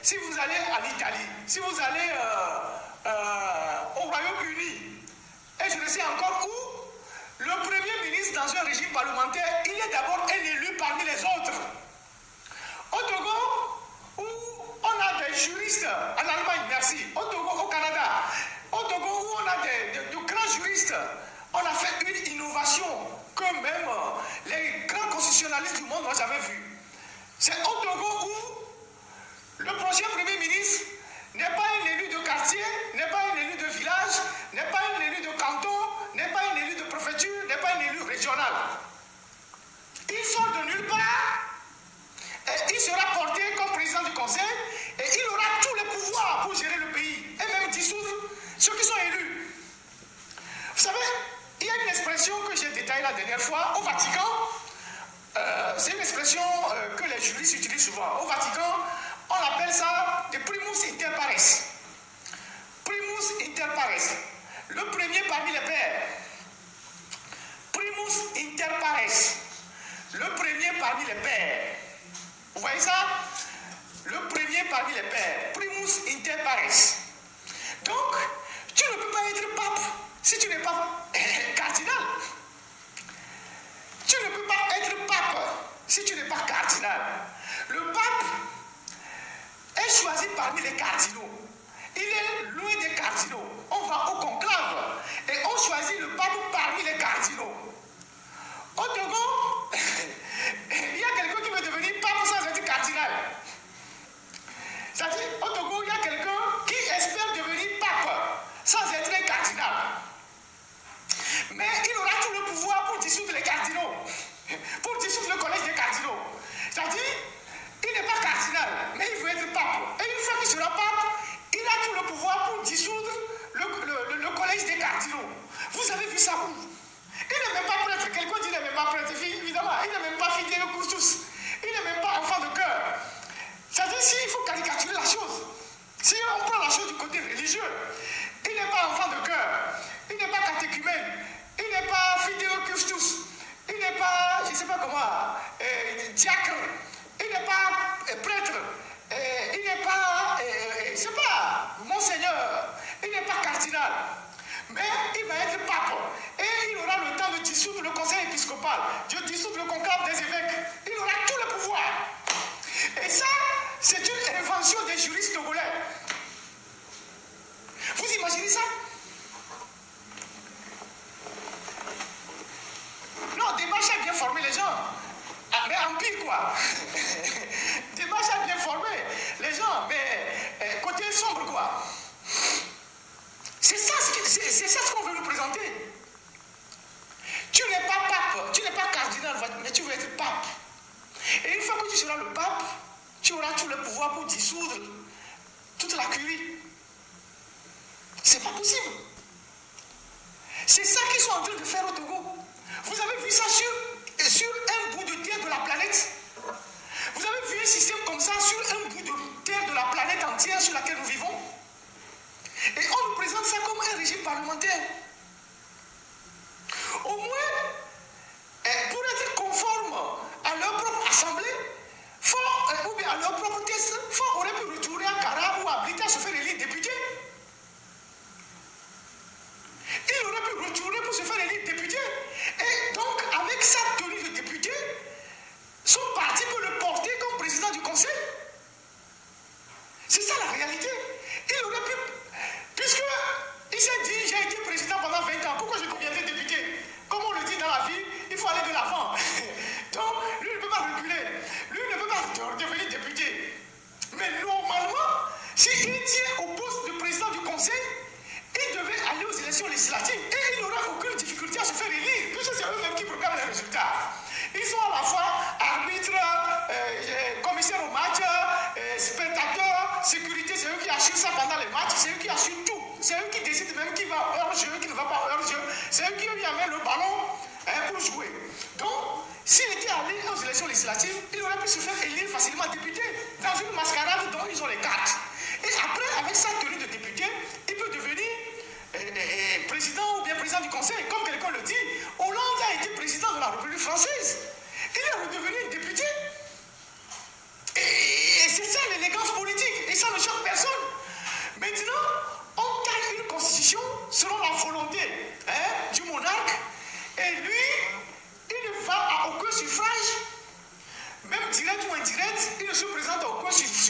si vous allez en Italie, si vous allez au Royaume-Uni, et je ne sais encore où, le Premier ministre dans un régime parlementaire, il est d'abord un élu parmi les autres. Au Togo, où on a des juristes, en Allemagne, merci, au Togo, au Canada, au Togo, où on a de grands juristes, on a fait une innovation que même les grands constitutionnalistes du monde n'ont jamais vue. C'est au Togo où le prochain Premier ministre n'est pas un élu de quartier, n'est pas un élu de village, n'est pas un élu de canton, n'est pas un élu de préfecture, n'est pas un élu régional. Il sort de nulle part et il sera porté comme président du conseil et il aura tous les pouvoirs pour gérer le pays et même dissoudre ceux qui sont élus. Vous savez, il y a une expression que j'ai détaillée la dernière fois au Vatican. C'est une expression que les juristes utilisent souvent. Au Vatican, on appelle ça de primus inter pares. Primus inter pares. Le premier parmi les pairs. Primus inter pares. Le premier parmi les pairs. Vous voyez ça? Le premier parmi les pairs. Primus inter pares. Donc, tu ne peux pas être pape si tu n'es pas cardinal. Tu ne peux pas être pape si tu n'es pas cardinal. Le pape est choisi parmi les cardinaux. Il est loin des cardinaux. On va au conclave et on choisit le pape parmi les cardinaux. Au Togo, il y a quelqu'un qui veut devenir pape sans être cardinal. C'est-à-dire, au Togo, il y a quelqu'un qui espère devenir pape sans être un cardinal. Mais il aura tout le pouvoir pour dissoudre les cardinaux, pour dissoudre le collège des cardinaux. C'est-à-dire, il n'est pas cardinal, mais il veut être pape. Et une fois qu'il sera pape, il a tout le pouvoir pour dissoudre le collège des cardinaux. Vous avez vu ça où? Il n'est même pas prêtre. Quelqu'un dit qu'il n'est même pas prêtre. Évidemment, il n'est même pas fidèle au couscous. Il n'est même pas enfant de cœur. C'est-à-dire, s'il faut caricaturer la chose, si on prend la chose du côté religieux, il n'est pas enfant de cœur, il n'est pas catéchumène, il n'est pas fidèle au couscous, il n'est pas, je ne sais pas comment, diacre, il n'est pas prêtre, il n'est pas, je ne sais pas, monseigneur, il n'est pas cardinal. Mais il va être pape et il aura le temps de dissoudre le conseil épiscopal, de dissoudre le conclave des évêques. Il aura tout le pouvoir. Et ça, c'est une invention des juristes togolais. Vous imaginez ça? Non, Démarche a bien formé les gens. Mais empire quoi. Démarche a bien formé les gens, mais côté sombre quoi. C'est ça ce qu'on veut nous présenter. Tu n'es pas pape, tu n'es pas cardinal, mais tu veux être pape. Et une fois que tu seras le pape, tu auras tout le pouvoir pour dissoudre toute la curie. C'est pas possible. C'est ça qu'ils sont en train de faire au Togo. Vous avez vu ça sur un bout de terre de la planète? Vous avez vu un système comme ça sur un bout de terre de la planète entière sur laquelle nous vivons? Et on nous présente ça comme un régime parlementaire. Au moins, pour être conforme à leur propre assemblée, ou bien à leur propre test, Fort aurait pu retourner à Kara ou à Blita se faire élire député. Il aurait pu retourner pour se faire élire député. Et donc, avec sa tenue de député, son parti peut le porter comme président du conseil. C'est ça la réalité. Il aurait pu, puisqu'il s'est dit, j'ai été président pendant 20 ans, pourquoi je deviendrai député? Comme on le dit dans la vie, il faut aller de l'avant. Donc, lui ne peut pas reculer. Lui ne peut pas devenir député. Mais normalement, s'il tient au poste de président du conseil, il devait aller aux élections législatives et il n'aura aucune difficulté à se faire élire, puisque c'est eux-mêmes qui proclament les résultats. Ils sont à la fois arbitres, commissaires au match, spectateurs, sécurité, c'est eux qui assurent ça pendant les matchs, c'est eux qui assurent tout. C'est eux qui décident même qui va hors jeu, qui ne va pas hors jeu. C'est eux qui lui amènent le ballon pour jouer. Donc, s'il était allé aux élections législatives, il aurait pu se faire élire facilement député dans une mascarade dont ils ont les cartes. Et après, avec sa tenue de député, il peut devenir président ou bien président du conseil. Comme quelqu'un le dit, Hollande a été président de la République française. Il est redevenu député. Et c'est ça l'élégance politique. Et ça,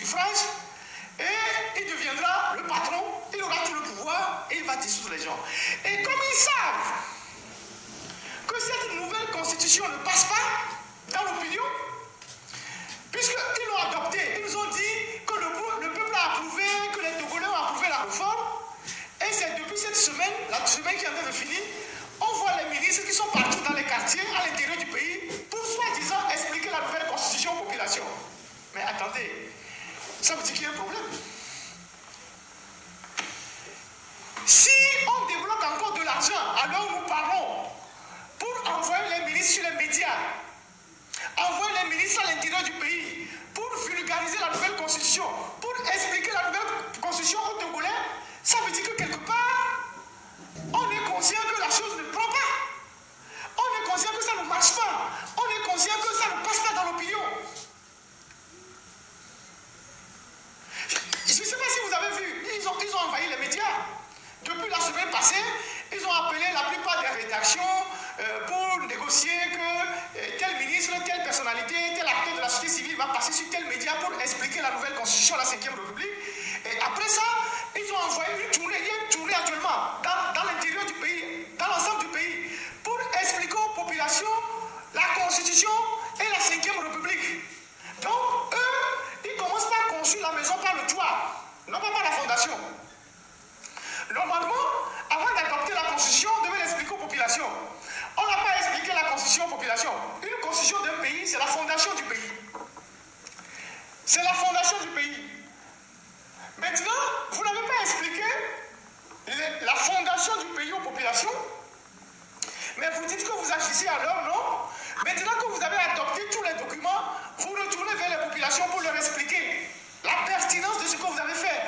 suffrage, et il deviendra le patron, il aura tout le pouvoir et il va dissoudre les gens. Et comme ils savent que cette nouvelle constitution ne passe pas dans l'opinion, puisqu'ils l'ont adoptée, ils nous ont dit que le peuple a approuvé, que les Togolais ont approuvé la réforme, et c'est depuis cette semaine, la semaine qui est en train de finir, on voit les ministres qui sont partis dans les quartiers à l'intérieur du pays pour soi-disant expliquer la nouvelle constitution aux populations. Mais attendez, ça veut dire qu'il y a un problème. Si on débloque encore de l'argent à l'heure où nous parlons pour envoyer les ministres sur les médias, envoyer les ministres à l'intérieur du pays pour vulgariser la nouvelle constitution, pour expliquer la nouvelle constitution aux Togolais, ça veut dire que quelque part, on est conscient que la chose ne prend pas. On est conscient que ça ne marche pas. On est conscient que ça ne passe pas dans l'opinion. Je ne sais pas si vous avez vu, ils ont envahi les médias. Depuis la semaine passée, ils ont appelé la plupart des rédactions pour négocier que tel ministre, telle personnalité, tel acteur de la société civile va passer sur tel média pour expliquer la nouvelle constitution de la 5e République. Et après ça, ils ont envoyé une tournée, il y a une tournée actuellement dans l'intérieur du pays, dans l'ensemble du pays, pour expliquer aux populations la constitution et la 5e République. Donc, eux, ils commencent par construire la maison par le toit, non pas par la fondation. Normalement, avant d'adopter la constitution, on devait l'expliquer aux populations. On n'a pas expliqué la constitution aux populations. Une constitution d'un pays, c'est la fondation du pays. C'est la fondation du pays. Maintenant, vous n'avez pas expliqué la fondation du pays aux populations, mais vous dites que vous agissez à leur nom. Maintenant que vous avez adopté tous les documents, vous retournez vers les populations pour leur expliquer la pertinence de ce que vous avez fait.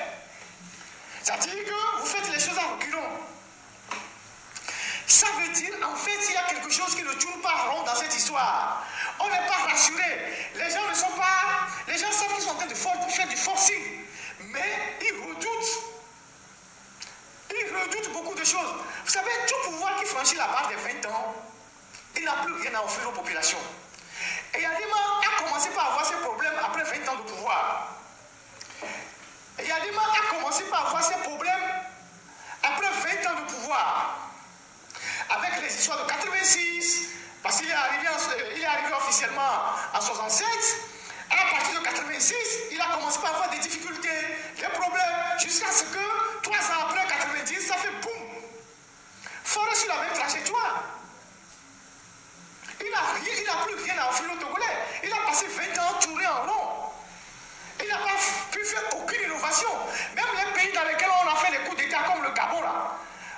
C'est-à-dire que vous faites les choses à reculons. Ça veut dire, en fait, il y a quelque chose qui ne tourne pas rond dans cette histoire. On n'est pas rassuré. Les gens ne sont pas... Les gens savent qu'ils sont en train de faire du forcing. Mais ils redoutent. Ils redoutent beaucoup de choses. Vous savez, tout pouvoir qui franchit la barre des 20 ans, il n'a plus rien à offrir aux populations. Et Yadima a commencé par avoir ses problèmes après 20 ans de pouvoir. Et Yadima a commencé par avoir ses problèmes après 20 ans de pouvoir. Avec les histoires de 86, parce qu'il est arrivé officiellement en 67. À partir de 86, il a commencé par avoir des difficultés, des problèmes, jusqu'à ce que 3 ans après 90, ça fait boum. Forêt sur la même trajectoire. Il n'a plus rien à offrir aux Togolais. Il a passé 20 ans tourné en rond. Il n'a pas pu faire aucune innovation. Même les pays dans lesquels on a fait des coups d'État, comme le Gabon, là,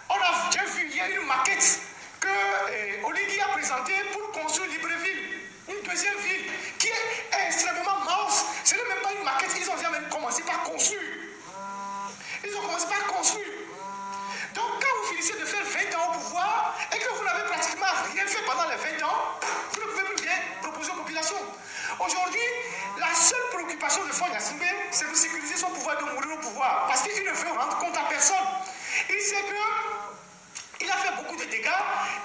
on a déjà vu, il y a une maquette que Oligui a présentée pour construire Libreville, une deuxième ville qui est extrêmement mince. Ce n'est même pas une maquette, ils ont jamais commencé par construire. Ils ont commencé par construire. Donc quand vous finissez de faire 20 ans au pouvoir et que vous n'avez pratiquement rien fait pendant les 20 ans, vous ne pouvez plus rien proposer aux populations. Aujourd'hui, la seule préoccupation de Faure Gnassingbé, c'est de sécuriser son pouvoir, de mourir au pouvoir. Parce qu'il ne veut rendre compte à personne. Il sait qu'il a fait beaucoup de dégâts,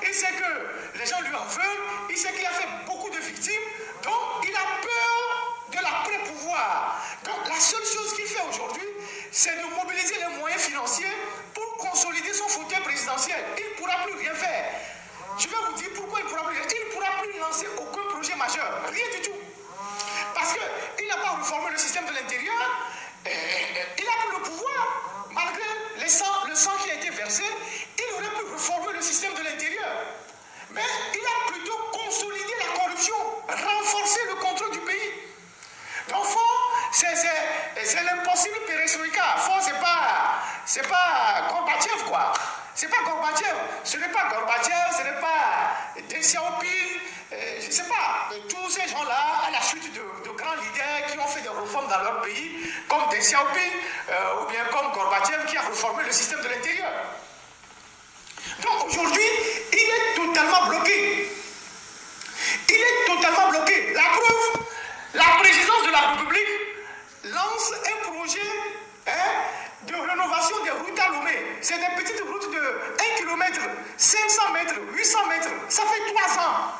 il sait que les gens lui en veulent, il sait qu'il a fait beaucoup de victimes, donc il a peur de l'après-pouvoir. Donc la seule chose qu'il fait aujourd'hui, c'est de mobiliser les moyens financiers pour consolider son fauteuil présidentiel. Il ne pourra plus rien faire. Je vais vous dire pourquoi il ne pourra plus rien faire. Il ne pourra plus lancer aucun projet majeur, rien du tout. Parce qu'il n'a pas réformé le système de l'intérieur, il a pris le pouvoir, malgré le sang qui a été versé, il aurait pu réformer le système de l'intérieur. Mais il a plutôt consolidé la corruption, renforcé le contrôle du pays. Donc, c'est l'impossible perestroïka. C'est pas Gorbatchev, quoi. C'est pas Gorbatchev. Ce n'est pas Gorbatchev, ce n'est pas Deng Xiaoping, je ne sais pas, tous ces gens-là, à la suite de grands leaders qui ont fait des réformes dans leur pays, comme Deng Xiaoping, ou bien comme Gorbatchev qui a réformé le système de l'intérieur. Donc aujourd'hui, il est totalement bloqué. Il est totalement bloqué. La preuve, la présidence de la République lance un projet de rénovation des routes à Lomé. C'est des petites routes de 1 km, 500 mètres, 800 mètres. Ça fait 3 ans.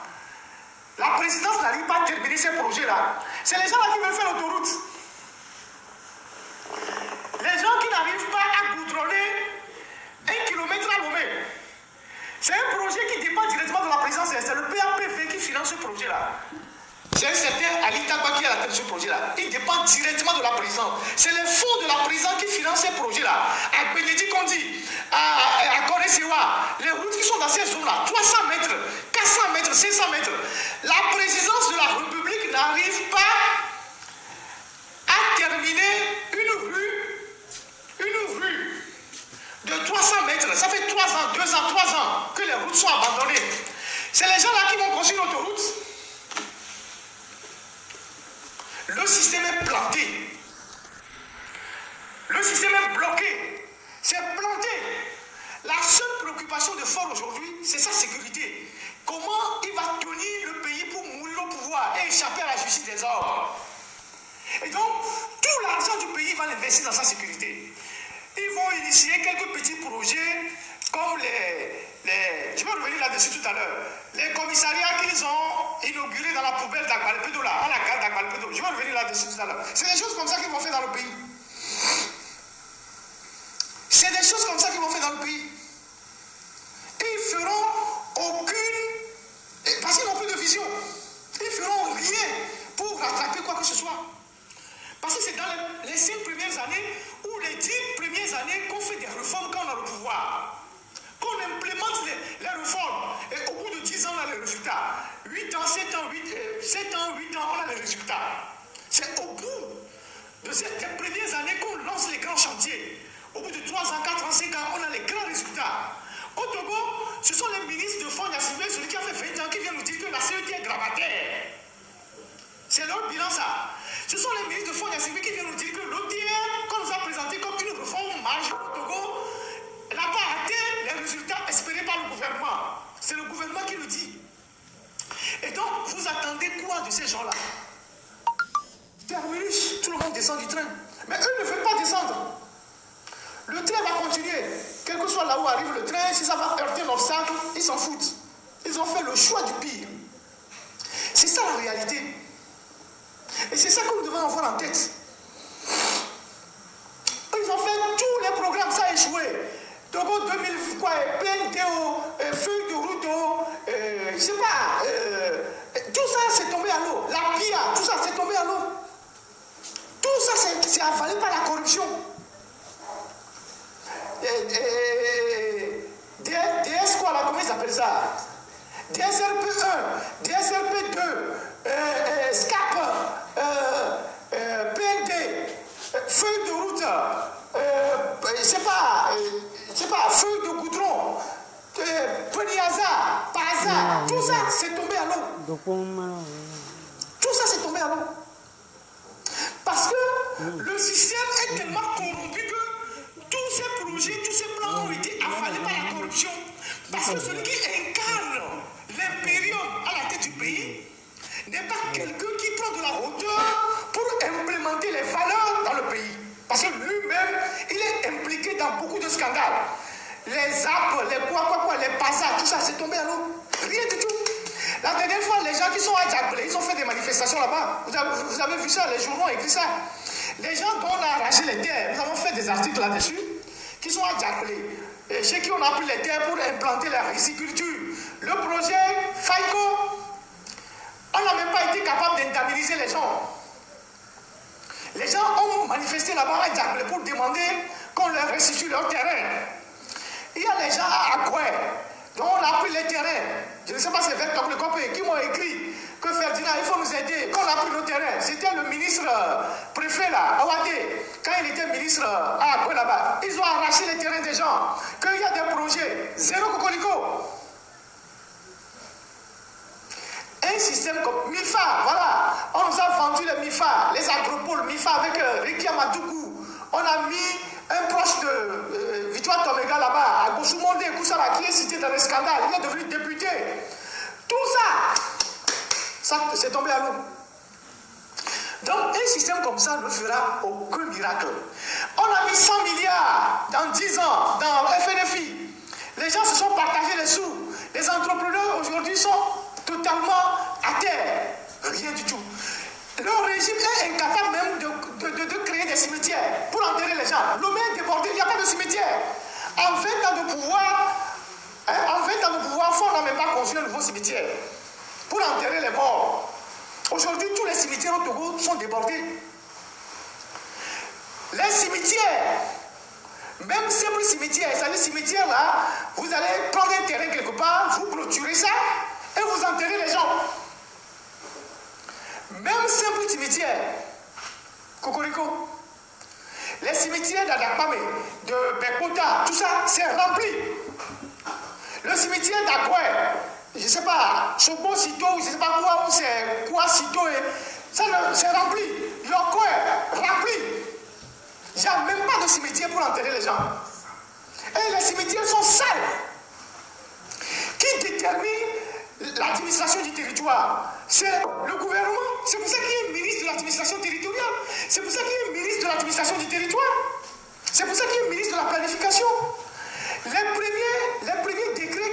La présidence n'arrive pas à terminer ces projets-là. C'est les gens-là qui veulent faire l'autoroute. directement de la présidence, c'est le PAPV qui finance ce projet-là. C'est un certain Ali Tagba qui est à la tête de ce projet-là. Il dépend directement de la présidence. C'est les fonds de la présidence qui financent ces projets-là. À Bénédicte Kondi, à Koresewa, les routes qui sont dans ces zones-là, 300 mètres, 400 mètres, 500 mètres. La présidence de la République n'arrive pas à terminer une rue de 300 mètres. Ça fait 3 ans, 2 ans, 3 ans que les routes sont abandonnées. C'est les gens-là qui vont construire l'autoroute. Le système est planté. Le système est bloqué. C'est planté. La seule préoccupation de Faure aujourd'hui, c'est sa sécurité. Comment il va tenir le pays pour mourir au pouvoir et échapper à la justice des hommes. Et donc, tout l'argent du pays va l'investir dans sa sécurité. Ils vont initier quelques petits projets comme je vais revenir là-dessus tout à l'heure. Les commissariats qu'ils ont inaugurés dans la poubelle d'Agualpedo, là, à la gare d'Agualpedo. Je vais revenir là-dessus tout à l'heure. C'est des choses comme ça qu'ils vont faire dans le pays. C'est des choses comme ça qu'ils vont faire dans le pays. Et ils feront aucune... Parce qu'ils n'ont plus de vision. Ils feront rien pour rattraper quoi que ce soit. Parce que c'est dans les 5 premières années ou les 10 premières années qu'on fait des réformes quand on a le pouvoir. Qu'on implémente les réformes. Et au bout de 10 ans, on a les résultats. 8 ans, 7 ans, 8 ans, on a les résultats. C'est au bout de ces premières années qu'on lance les grands chantiers. Au bout de 3 ans, 4 ans, 5 ans, on a les grands résultats. Au Togo, ce sont les ministres de Fonds Yassibé, celui qui a fait 20 ans, qui vient nous dire que la CET est gravataire. C'est leur bilan, ça. Ce sont les ministres de Fonds Yassibé qui viennent nous dire que l'ODR, qu'on nous a présenté comme une réforme majeure au Togo, n'a pas atteint les résultats espérés par le gouvernement. C'est le gouvernement qui le dit. Et donc, vous attendez quoi de ces gens-là? Terminus, tout le monde descend du train. Mais eux ne veulent pas descendre. Le train va continuer. Quel que soit là où arrive le train, si ça va heurter l'obstacle, ils s'en foutent. Ils ont fait le choix du pire. C'est ça la réalité. Et c'est ça que nous devons avoir en tête. Ils ont fait tous les programmes, ça a échoué. Togo 2000, quoi, PNTO, feuille de route, je sais pas, tout ça c'est tombé à l'eau. La PIA, tout ça c'est tombé à l'eau. Tout ça c'est avalé par la corruption. DS quoi là, comment ils appellent ça? DSRP 1, DSRP 2, SCAP, PND, feuille de route, je sais pas, feuille de goudron, Peniaza, Paza, tout ça c'est tombé à l'eau. Tout ça c'est tombé à l'eau. Parce que le système est tellement corrompu que tous ces projets, tous ces plans ont été avalés par la corruption. Parce que celui qui incarne l'impérium à la tête du pays n'est pas quelqu'un qui prend de la hauteur pour implémenter les valeurs dans le pays. Parce que lui-même, il est impliqué dans beaucoup de scandales. Les apps, les les bazars, tout ça, c'est tombé à l'eau. Rien du tout. La dernière fois, les gens qui sont à Djablé, ils ont fait des manifestations là-bas. Vous avez vu ça, les journaux ont écrit ça. Les gens dont on a arraché les terres, nous avons fait des articles là-dessus, qui sont à Djablé. Chez qui on a pris les terres pour implanter la riziculture. Le projet FAICO, on n'a même pas été capable d'indemniser les gens. Les gens ont manifesté là-bas à Djablé pour demander qu'on leur restitue leur terrain. Il y a les gens à Akoué, dont on a pris les terrains. Je ne sais pas si c'est Vector le Copé qui m'ont écrit que Ferdinand, il faut nous aider, qu'on a pris nos terrains. C'était le ministre préfet là, Awadé, quand il était ministre à Akoué là-bas. Ils ont arraché les terrains des gens. Qu'il y a des projets, zéro cocorico. Un système comme MIFA, voilà. On nous a vendu les MIFA, les agropoles MIFA avec Ricky Amadoukou. On a mis un proche de Victoire Tomega là-bas, à Gosoumonde Koussara, qui est cité dans les scandales. Il est devenu député. Tout ça c'est tombé à l'eau. Donc, un système comme ça ne fera aucun miracle. On a mis 100 milliards dans 10 ans dans FNFI. Les gens se sont partagés les sous. Les entrepreneurs aujourd'hui sont totalement à terre. Rien du tout. Le régime est incapable même de créer des cimetières pour enterrer les gens. L'homme est débordé, il n'y a pas de cimetière. En 20 ans de pouvoir, En 20 ans de pouvoir, Faure n'a même pas construit un nouveau cimetière pour enterrer les morts. Aujourd'hui, tous les cimetières au Togo sont débordés. Les cimetières, même simple cimetière, c'est-à-dire cimetière là, vous allez prendre un terrain quelque part, vous clôturez ça et vous enterrez les gens. Même simple cimetière, Cocorico, les cimetières d'Adakpame, de Bekota, tout ça, c'est rempli. Le cimetière d'Akoué, je ne sais pas, Chobo Sito, je ne sais pas quoi, ou c'est quoi Sito, ça c'est rempli. Yokoué, rempli. Il n'y a même pas de cimetière pour enterrer les gens. Et les cimetières sont sales. Qui détermine l'administration du territoire? C'est le gouvernement. C'est pour ça qu'il y a un ministre de l'administration territoriale. C'est pour ça qu'il y a un ministre de l'administration du territoire. C'est pour ça qu'il y a un ministre de la planification. Les premiers décrets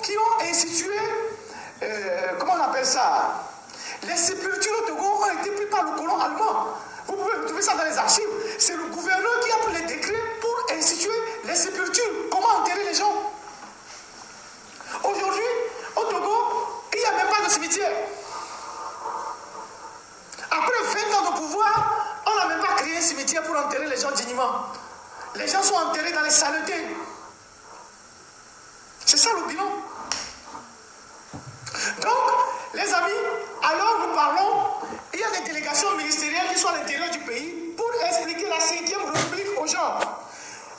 qui ont institué, comment on appelle ça? Les sépultures au Togo ont été pris par le colon allemand. Vous pouvez retrouver ça dans les archives. C'est le gouverneur qui a pris les décrets pour instituer les sépultures. Comment enterrer les gens? Aujourd'hui, au Togo, il n'y a même pas de cimetière. Après 20 ans de pouvoir, on n'a même pas créé un cimetière pour enterrer les gens dignement. Les gens sont enterrés dans les saletés. C'est ça le bilan. Donc, les amis, alors nous parlons, il y a des délégations ministérielles qui sont à l'intérieur du pays pour expliquer la 5e République aux gens.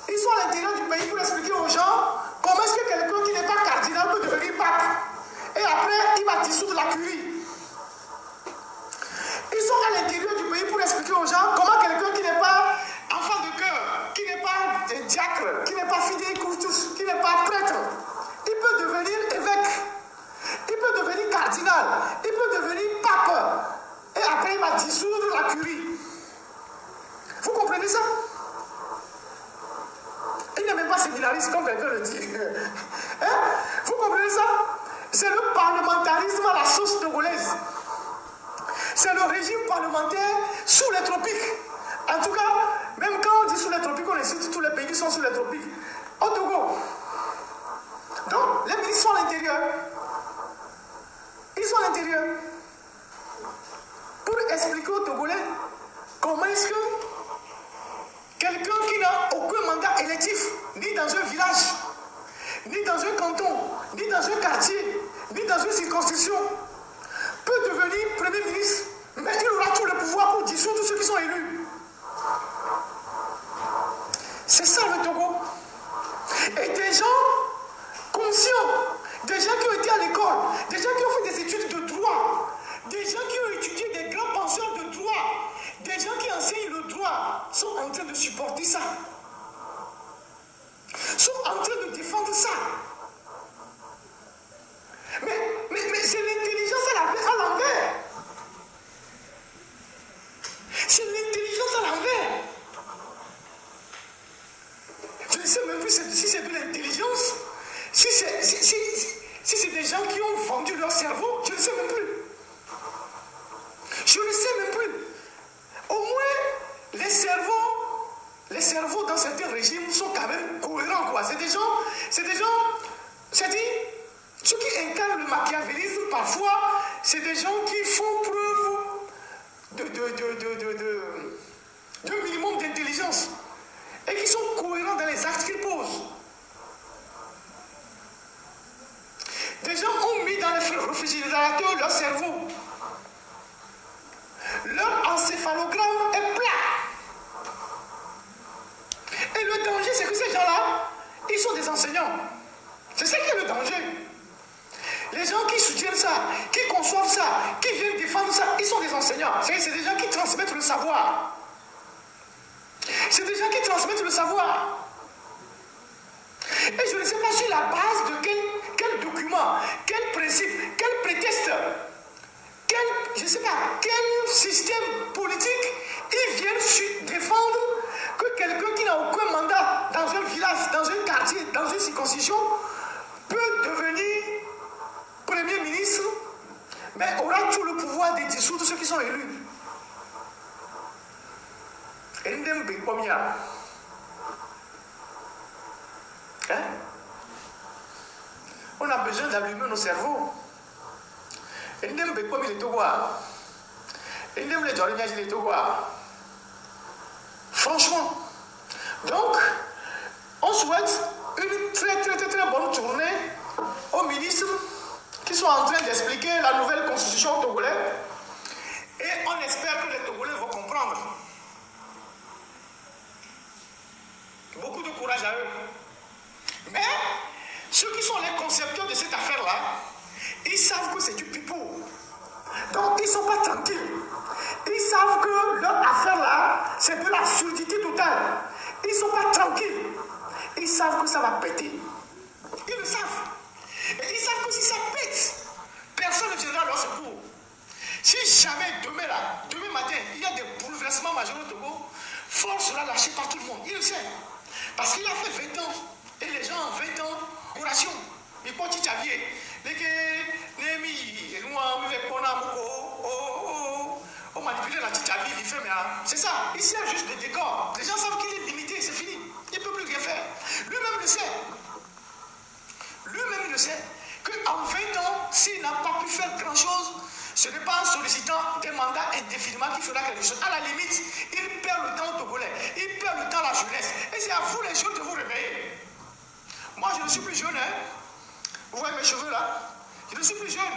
Ils sont à l'intérieur du pays pour expliquer aux gens comment est-ce que quelqu'un qui n'est pas cardinal peut devenir pape. Et après, il va dissoudre la curie. Ils sont à l'intérieur du pays pour expliquer aux gens comment quelqu'un qui n'est pas enfant de cœur, qui n'est pas diacre, qui n'est pas fidèle courtus, qui n'est pas prêtre, il peut devenir évêque, il peut devenir cardinal, il peut devenir pape. Et après, il va dissoudre la curie. Vous comprenez ça? Il n'est même pas séminariste, comme quelqu'un le dit. Hein? Vous comprenez ça? C'est le parlementarisme à la sauce togolaise. C'est le régime parlementaire sous les tropiques. En tout cas, même quand on dit sous les tropiques, on incite tous les pays qui sont sous les tropiques. Au Togo. Donc, les ministres sont à l'intérieur. Ils sont à l'intérieur. Pour expliquer aux Togolais comment est-ce que quelqu'un qui n'a aucun mandat électif, ni dans un village, ni dans un canton, ni dans un quartier, ni dans une circonscription, peut devenir Premier ministre, mais il aura tout le pouvoir pour dissoudre tous ceux qui sont élus. C'est ça le Togo. Et des gens conscients, des gens qui ont été à l'école, des gens qui ont fait des études de droit, des gens qui ont étudié des grands penseurs de droit, des gens qui enseignent le droit, sont en train de supporter ça. Sont en train de défendre ça. Mais c'est l'intelligence à l'envers. C'est l'intelligence à l'envers. Je ne sais même plus si c'est de l'intelligence, si c'est des gens qui ont vendu leur cerveau, je ne sais même plus. Je ne sais même plus. Au moins, les cerveaux dans certains régimes sont quand même cohérents, quoi. C'est des gens, c'est-à-dire, ceux qui incarnent le machiavélisme, parfois, c'est des gens qui font preuve d'un minimum d'intelligence et qui sont cohérents dans les actes qu'ils posent. Des gens ont mis dans les réfrigérateurs leur cerveau. Leur encéphalogramme est plat. Et le danger, c'est que ces gens-là, ils sont des enseignants. C'est ça qui est le danger. Les gens qui soutiennent ça, qui conçoivent ça, qui viennent défendre ça, ils sont des enseignants. C'est des gens qui transmettent le savoir. C'est des gens qui transmettent le savoir. Et je ne sais pas sur la base de quel document, quel principe, quel prétexte, je ne sais pas, quel système politique ils viennent défendre que quelqu'un qui n'a aucun mandat dans un village, dans un quartier, dans une circonscription peut devenir Premier ministre, mais aura tout le pouvoir de dissoudre ceux qui sont élus. Hein? On a besoin d'allumer nos cerveaux. Et nous n'aimons pas les Togois. Et nous n'aimons les Djorignagi les Togois. Franchement. Donc, on souhaite une très bonne journée aux ministres qui sont en train d'expliquer la nouvelle constitution togolaise. Et on espère que les Togolais vont comprendre. Beaucoup de courage à eux. Mais ceux qui sont les concepteurs de cette affaire-là, ils savent que c'est du pipeau. Donc ils ne sont pas tranquilles. Ils savent que leur affaire-là, c'est de la surdité totale. Ils ne sont pas tranquilles. Ils savent que ça va péter. Ils le savent. Et ils savent que si ça pète, personne ne viendra à leur secours. Si jamais demain matin, il y a des bouleversements majeurs au Togo, force sera lâchée par tout le monde. Il le sait. Parce qu'il a fait 20 ans. Et les gens, 20 ans, oration. Et quand tu t'as vu, on manipule la petite vie, il fait, mais c'est ça. Il sert juste des décors. Les gens savent qu'il est limité, c'est fini. Il ne peut plus rien faire. Lui-même le sait. Lui-même le sait. Qu'en 20 ans, s'il n'a pas pu faire grand-chose, ce n'est pas en sollicitant des mandats indéfiniment qu'il fera quelque chose. À la limite, il perd le temps aux Togolais. Il perd le temps à la jeunesse. Et c'est à vous les jeunes de vous réveiller. Moi, je ne suis plus jeune, hein. Vous voyez mes cheveux là? Je ne suis plus jeune.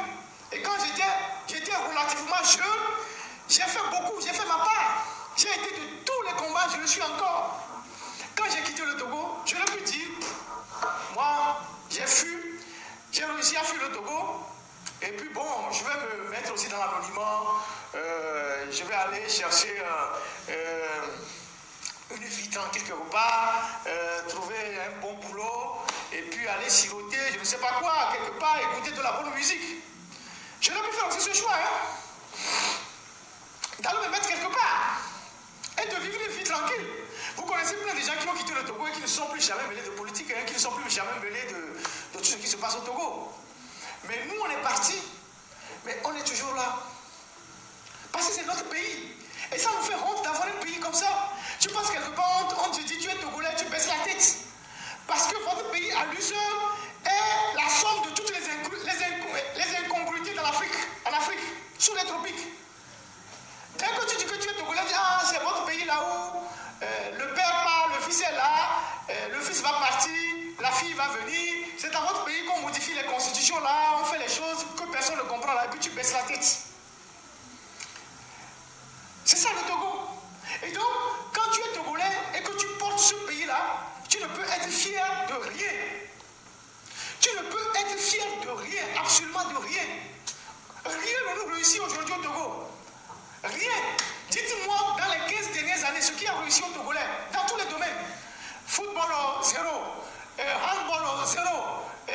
Et quand j'étais relativement jeune, j'ai fait beaucoup, j'ai fait ma part. J'ai été de tous les combats, je le suis encore. Quand j'ai quitté le Togo, je l'ai pu dire, moi, j'ai fui, j'ai réussi à fuir le Togo. Et puis bon, je vais me mettre aussi dans l'anonymat. Je vais aller chercher une vie tranquille quelque part, trouver un bon boulot, et puis aller siroter, je ne sais pas quoi, quelque part, écouter de la bonne musique. Je n'ai pu faire aussi ce choix, hein, d'aller me mettre quelque part, et de vivre une vie tranquille. Vous connaissez plein de gens qui ont quitté le Togo et qui ne sont plus jamais mêlés de politique, hein, qui ne sont plus jamais mêlés de tout ce qui se passe au Togo. Mais nous, on est partis, mais on est toujours là. Parce que c'est notre pays. Et ça nous fait honte d'avoir un pays comme ça. Tu penses quelque part, on te dit tu es Togolais, tu baisses la tête. Parce que votre pays à lui seul est la somme de toutes les incongruités dans l'Afrique, en Afrique, sous les tropiques. Dès que tu dis que tu es Togolais, ah, c'est votre pays là où le père part, le fils est là, le fils va partir, la fille va venir. C'est dans votre pays qu'on modifie les constitutions là, on fait les choses que personne ne comprend là, et puis tu baisses la tête. C'est ça le Togo. Et donc, quand tu es Togolais et que tu portes ce pays-là, tu ne peux être fier de rien. Tu ne peux être fier de rien, absolument de rien. Rien ne nous réussit aujourd'hui au Togo. Rien. Dites-moi, dans les 15 dernières années, ce qui a réussi au Togolais, dans tous les domaines. Football, zéro. Handball, zéro. Je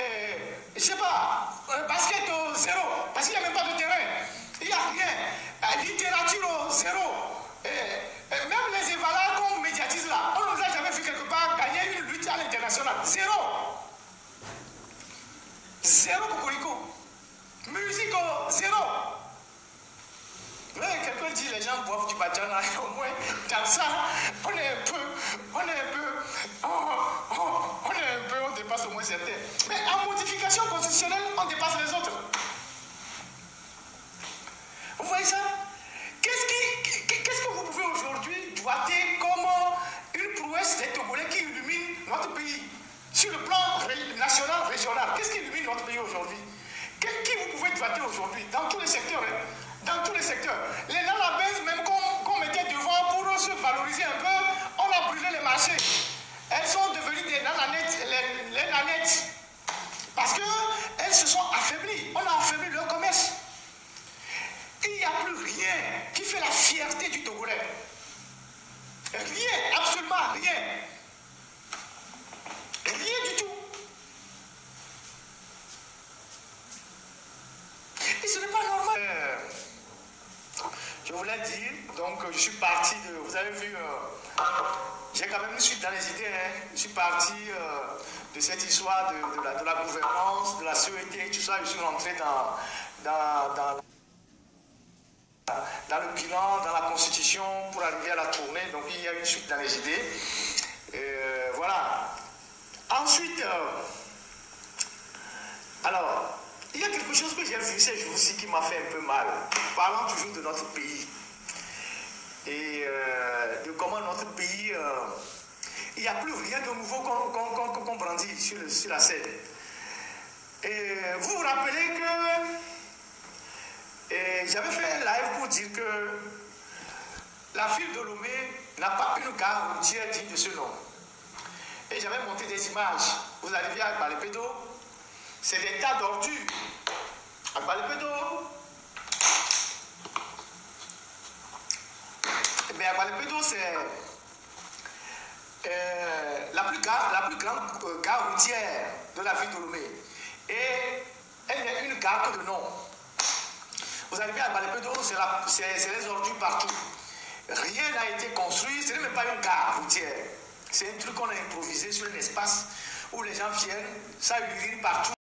ne sais pas, basket, zéro. Parce qu'il n'y a même pas de terrain. Il n'y a rien. Littérature, zéro. Même les évaluateurs qu'on médiatise là, on ne nous a jamais vu quelque part gagner une lutte à l'international. Zéro. Zéro cocorico. Musique, zéro. Ouais, quelqu'un dit les gens boivent du badjana, au moins dans ça, on dépasse au moins certains. Mais en modification constitutionnelle, on dépasse les autres. Vous voyez ça? Qu'est-ce que vous pouvez aujourd'hui doiter comme une prouesse des Togolais qui illumine notre pays sur le plan national, régional? Qu'est-ce qui illumine notre pays aujourd'hui? Qui vous pouvez doiter aujourd'hui dans tous les secteurs, hein? Dans tous les secteurs. Les nanabèzes, même qu'on mettait devant pour se valoriser un peu, on a brûlé les marchés. Elles sont devenues des nananettes, les nanettes. Parce qu'elles se sont affaiblies. On a affaibli leur commerce. Il n'y a plus rien qui fait la fierté du Togolais. Rien, absolument rien. Rien du tout. Et ce n'est pas normal. Je voulais dire, donc je suis parti de, vous avez vu, j'ai quand même une suite dans les idées, hein. Je suis parti de cette histoire de la gouvernance, de la sécurité, tout ça, je suis rentré dans le bilan, dans la constitution, pour arriver à la tournée, donc il y a une suite dans les idées. Voilà. Ensuite, Alors, il y a quelque chose que j'ai vu ces jours-ci qui m'a fait un peu mal. Parlant toujours de notre pays. Et de comment notre pays, il n'y a plus rien de nouveau qu'on brandit sur la scène. Et vous vous rappelez que j'avais fait un live pour dire que la ville de Lomé n'a pas une gare routière digne de ce nom. Et j'avais monté des images. Vous arrivez à Balepédo, c'est des tas d'ordures. À Balepédo, mais à Balepédo, c'est la plus grande gare routière de la ville de Lomé. Et elle n'est une gare que de nom. Vous arrivez à Balepédo, c'est les ordures partout. Rien n'a été construit, ce n'est même pas une gare routière. C'est un truc qu'on a improvisé sur un espace où les gens viennent, ça urine partout.